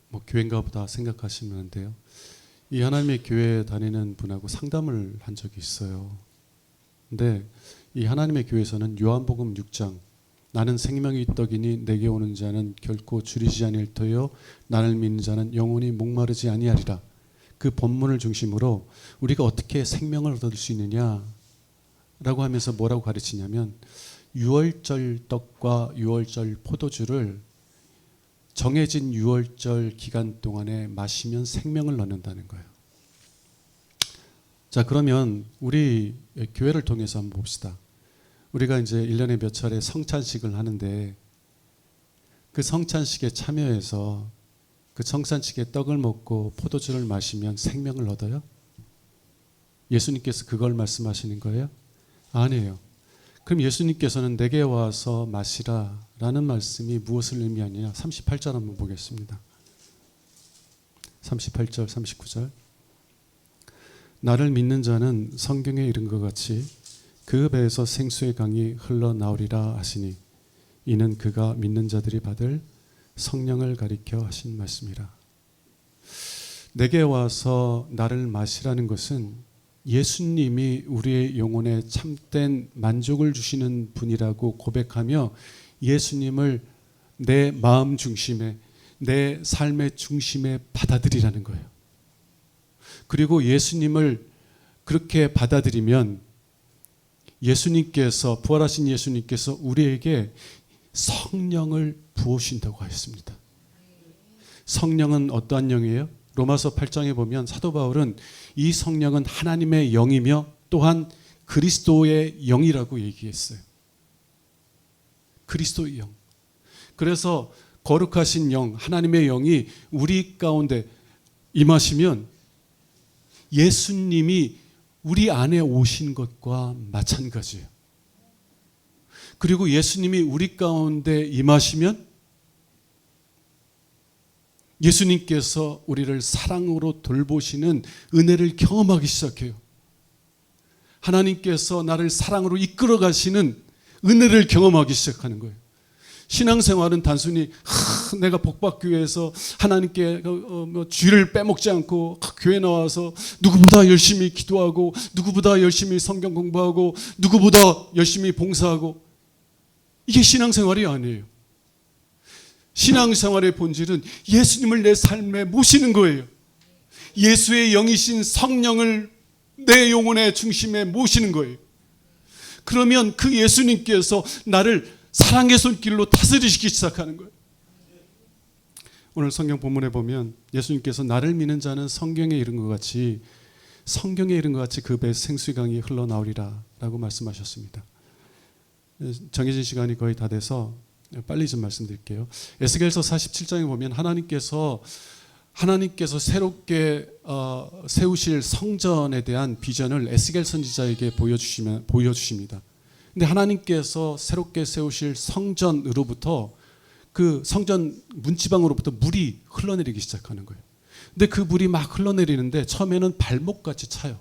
뭐 교회인가 보다 생각하시면 안 돼요. 이 하나님의 교회에 다니는 분하고 상담을 한 적이 있어요. 근데 이 하나님의 교회에서는 요한복음 6장 나는 생명의 떡이니 내게 오는 자는 결코 줄이지 아니할 터요 나를 믿는 자는 영원히 목마르지 아니하리라. 그 본문을 중심으로 우리가 어떻게 생명을 얻을 수 있느냐라고 하면서 뭐라고 가르치냐면 유월절 떡과 유월절 포도주를 정해진 유월절 기간 동안에 마시면 생명을 얻는다는 거예요. 자, 그러면 우리 교회를 통해서 한번 봅시다. 우리가 이제 1년에 몇 차례 성찬식을 하는데 그 성찬식에 참여해서 그 성찬식에 떡을 먹고 포도주를 마시면 생명을 얻어요? 예수님께서 그걸 말씀하시는 거예요? 아니에요. 그럼 예수님께서는 내게 와서 마시라 라는 말씀이 무엇을 의미하느냐? 38절 한번 보겠습니다. 38절 39절 나를 믿는 자는 성경에 이른 것 같이 그 배에서 생수의 강이 흘러나오리라 하시니 이는 그가 믿는 자들이 받을 성령을 가리켜 하신 말씀이라. 내게 와서 나를 마시라는 것은 예수님이 우리의 영혼에 참된 만족을 주시는 분이라고 고백하며 예수님을 내 마음 중심에, 내 삶의 중심에 받아들이라는 거예요. 그리고 예수님을 그렇게 받아들이면 예수님께서, 부활하신 예수님께서 우리에게 성령을 부으신다고 하였습니다. 성령은 어떠한 영이에요? 로마서 8장에 보면 사도 바울은 이 성령은 하나님의 영이며 또한 그리스도의 영이라고 얘기했어요. 그리스도의 영. 그래서 거룩하신 영, 하나님의 영이 우리 가운데 임하시면 예수님이 우리 안에 오신 것과 마찬가지예요. 그리고 예수님이 우리 가운데 임하시면 예수님께서 우리를 사랑으로 돌보시는 은혜를 경험하기 시작해요. 하나님께서 나를 사랑으로 이끌어 가시는 은혜를 경험하기 시작하는 거예요. 신앙생활은 단순히 내가 복받기 위해서 하나님께 쥐를 빼먹지 않고 교회 나와서 누구보다 열심히 기도하고 누구보다 열심히 성경 공부하고 누구보다 열심히 봉사하고, 이게 신앙생활이 아니에요. 신앙생활의 본질은 예수님을 내 삶에 모시는 거예요. 예수의 영이신 성령을 내 영혼의 중심에 모시는 거예요. 그러면 그 예수님께서 나를 사랑의 손길로 다스리시기 시작하는 거예요. 오늘 성경 본문에 보면 예수님께서 나를 믿는 자는 성경에 이른 것 같이, 성경에 이른 것 같이 그 배에 생수의 강이 흘러나오리라 라고 말씀하셨습니다. 정해진 시간이 거의 다 돼서 빨리 좀 말씀드릴게요. 에스겔서 47장에 보면 하나님께서 새롭게 세우실 성전에 대한 비전을 에스겔 선지자에게 보여주십니다. 근데 하나님께서 새롭게 세우실 성전으로부터, 그 성전 문지방으로부터 물이 흘러내리기 시작하는 거예요. 근데 그 물이 막 흘러내리는데 처음에는 발목까지 차요.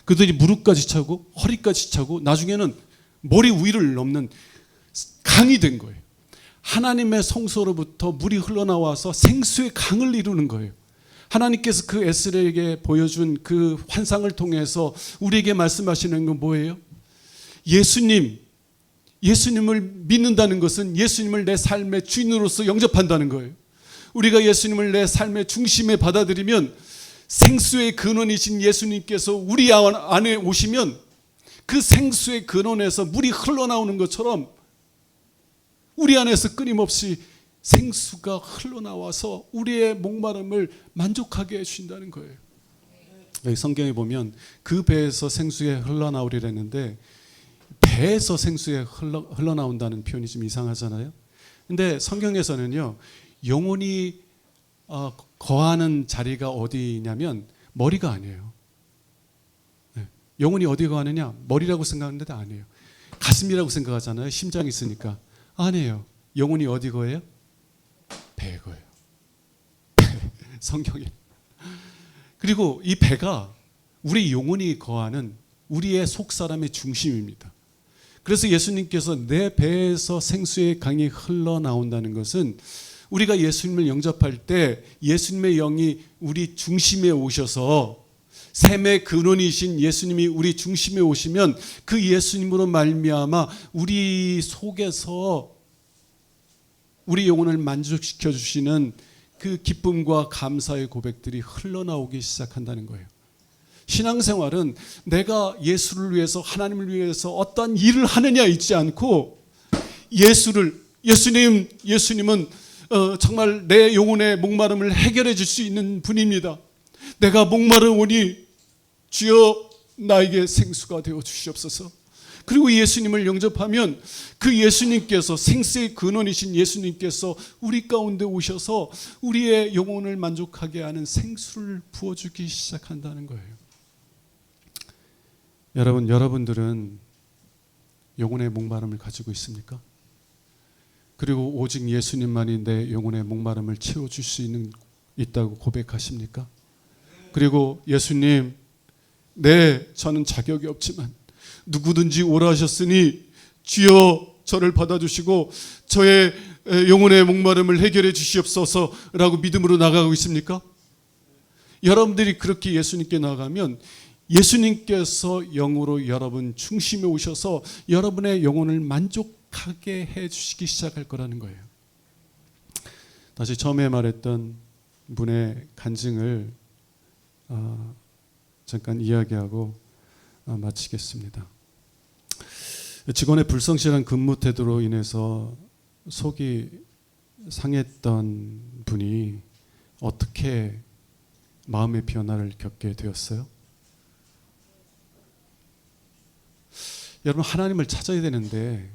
그들이 무릎까지 차고 허리까지 차고 나중에는 머리 위를 넘는 강이 된 거예요. 하나님의 성소로부터 물이 흘러나와서 생수의 강을 이루는 거예요. 하나님께서 그 에스겔에게 보여준 그 환상을 통해서 우리에게 말씀하시는 건 뭐예요? 예수님을 믿는다는 것은 예수님을 내 삶의 주인으로서 영접한다는 거예요. 우리가 예수님을 내 삶의 중심에 받아들이면 생수의 근원이신 예수님께서 우리 안에 오시면 그 생수의 근원에서 물이 흘러나오는 것처럼 우리 안에서 끊임없이 생수가 흘러나와서 우리의 목마름을 만족하게 해주신다는 거예요. 여기 성경에 보면 그 배에서 생수에 흘러나오리라 했는데, 배에서 생수에 흘러나온다는 표현이 좀 이상하잖아요. 근데 성경에서는요, 영혼이 거하는 자리가 어디냐면 머리가 아니에요. 영혼이 어디 거하느냐? 머리라고 생각하는데 아니에요. 가슴이라고 생각하잖아요. 심장이 있으니까. 아니에요. 영혼이 어디 거예요? 배에 거예요. 성경에. 그리고 이 배가 우리 영혼이 거하는 우리의 속사람의 중심입니다. 그래서 예수님께서 내 배에서 생수의 강이 흘러나온다는 것은 우리가 예수님을 영접할 때 예수님의 영이 우리 중심에 오셔서, 샘의 근원이신 예수님이 우리 중심에 오시면 그 예수님으로 말미암아 우리 속에서 우리 영혼을 만족시켜 주시는 그 기쁨과 감사의 고백들이 흘러나오기 시작한다는 거예요. 신앙생활은 내가 예수를 위해서, 하나님을 위해서 어떤 일을 하느냐 있지 않고, 예수님은 정말 내 영혼의 목마름을 해결해 줄 수 있는 분입니다. 내가 목마르오니 주여 나에게 생수가 되어 주시옵소서. 그리고 예수님을 영접하면 그 예수님께서, 생수의 근원이신 예수님께서 우리 가운데 오셔서 우리의 영혼을 만족하게 하는 생수를 부어주기 시작한다는 거예요. 여러분들은 영혼의 목마름을 가지고 있습니까? 그리고 오직 예수님만이 내 영혼의 목마름을 채워줄 수 있다고 고백하십니까? 그리고 예수님, 저는 자격이 없지만 누구든지 오라 하셨으니 주여 저를 받아주시고 저의 영혼의 목마름을 해결해 주시옵소서라고 믿음으로 나가고 있습니까? 여러분들이 그렇게 예수님께 나가면 예수님께서 영으로 여러분 중심에 오셔서 여러분의 영혼을 만족하게 해주시기 시작할 거라는 거예요. 다시 처음에 말했던 분의 간증을 잠깐 이야기하고 마치겠습니다. 직원의 불성실한 근무 태도로 인해서 속이 상했던 분이 어떻게 마음의 변화를 겪게 되었어요? 여러분, 하나님을 찾아야 되는데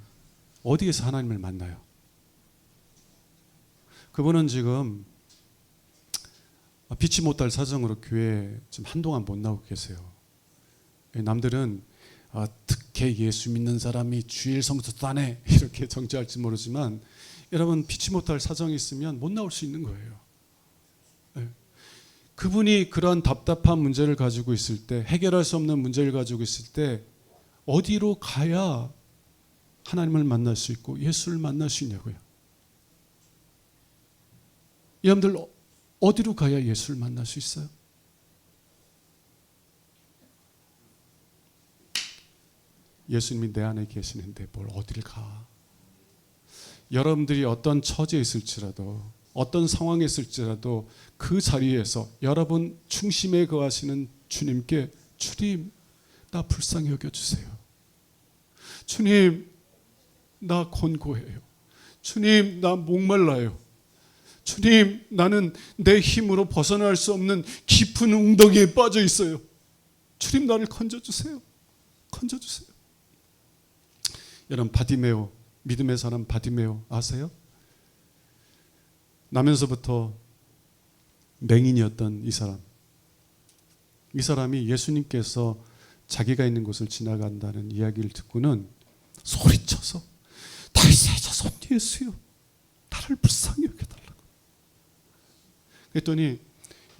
어디에서 하나님을 만나요? 그분은 지금 피치 못할 사정으로 교회에 지금 한동안 못 나오고 계세요. 남들은 특혜 예수 믿는 사람이 주일 성수도 안 해 이렇게 정죄할지 모르지만, 여러분 피치 못할 사정이 있으면 못 나올 수 있는 거예요. 그분이 그런 답답한 문제를 가지고 있을 때, 해결할 수 없는 문제를 가지고 있을 때 어디로 가야 하나님을 만날 수 있고 예수를 만날 수 있냐고요. 여러분들 어디로 가야 예수를 만날 수 있어요? 예수님이 내 안에 계시는데 뭘 어디를 가? 여러분들이 어떤 처지에 있을지라도 어떤 상황에 있을지라도 그 자리에서 여러분 중심에 거하시는 주님께 주님 나 불쌍히 여겨주세요. 주님 나 곤고해요. 주님 나 목말라요. 주님 나는 내 힘으로 벗어날 수 없는 깊은 웅덩이에 빠져 있어요. 주님 나를 건져주세요. 건져주세요. 여러분 바디메오, 믿음의 사람 바디메오 아세요? 나면서부터 맹인이었던 이 사람이 예수님께서 자기가 있는 곳을 지나간다는 이야기를 듣고는 소리쳐서 다윗의 자손 예수요 나를 불쌍히 여겨달라고. 그랬더니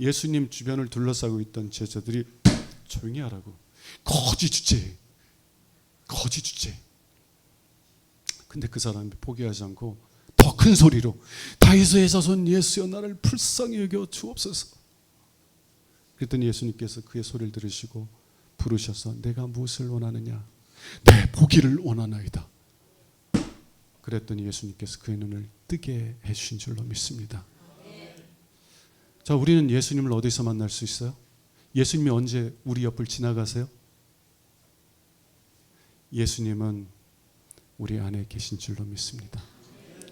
예수님 주변을 둘러싸고 있던 제자들이 조용히 하라고. 거지 주제. 근데 그 사람이 포기하지 않고 더 큰 소리로 다윗의 자손 예수여 나를 불쌍히 여겨 주옵소서. 그랬더니 예수님께서 그의 소리를 들으시고 부르셔서 내가 무엇을 원하느냐? 내 보기를 원하나이다. 그랬더니 예수님께서 그의 눈을 뜨게 해주신 줄로 믿습니다. 자, 우리는 예수님을 어디서 만날 수 있어요? 예수님이 언제 우리 옆을 지나가세요? 예수님은 우리 안에 계신 줄로 믿습니다.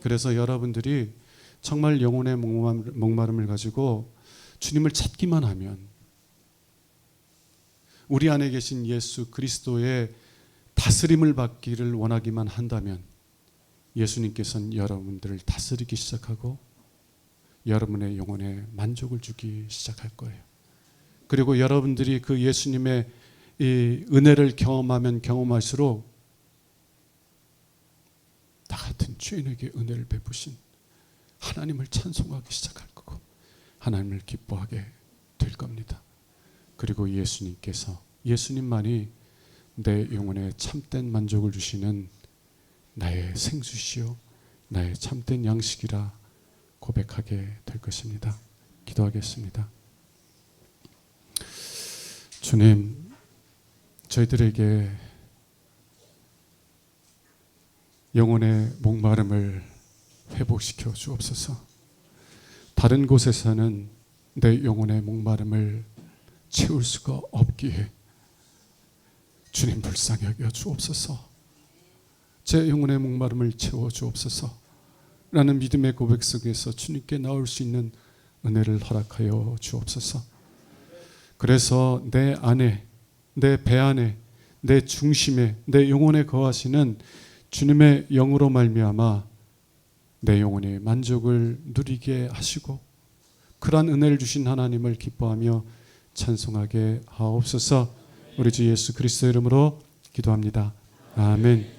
그래서 여러분들이 정말 영혼의 목마름을 가지고 주님을 찾기만 하면, 우리 안에 계신 예수 그리스도의 다스림을 받기를 원하기만 한다면 예수님께서는 여러분들을 다스리기 시작하고 여러분의 영혼에 만족을 주기 시작할 거예요. 그리고 여러분들이 그 예수님의 이 은혜를 경험하면 경험할수록 나 같은 죄인에게 은혜를 베푸신 하나님을 찬송하기 시작할 거고 하나님을 기뻐하게 될 겁니다. 그리고 예수님만이 내 영혼에 참된 만족을 주시는 나의 생수시요 나의 참된 양식이라 고백하게 될 것입니다. 기도하겠습니다. 주님, 저희들에게 영혼의 목마름을 회복시켜 주옵소서. 다른 곳에서는 내 영혼의 목마름을 채울 수가 없기에 주님 불쌍히 여겨 주옵소서. 제 영혼의 목마름을 채워 주옵소서 라는 믿음의 고백 속에서 주님께 나올 수 있는 은혜를 허락하여 주옵소서. 그래서 내 안에, 내 배 안에, 내 중심에, 내 영혼에 거하시는 주님의 영으로 말미암아 내 영혼이 만족을 누리게 하시고 그러한 은혜를 주신 하나님을 기뻐하며 찬송하게 하옵소서. 우리 주 예수 그리스도의 이름으로 기도합니다. 아멘.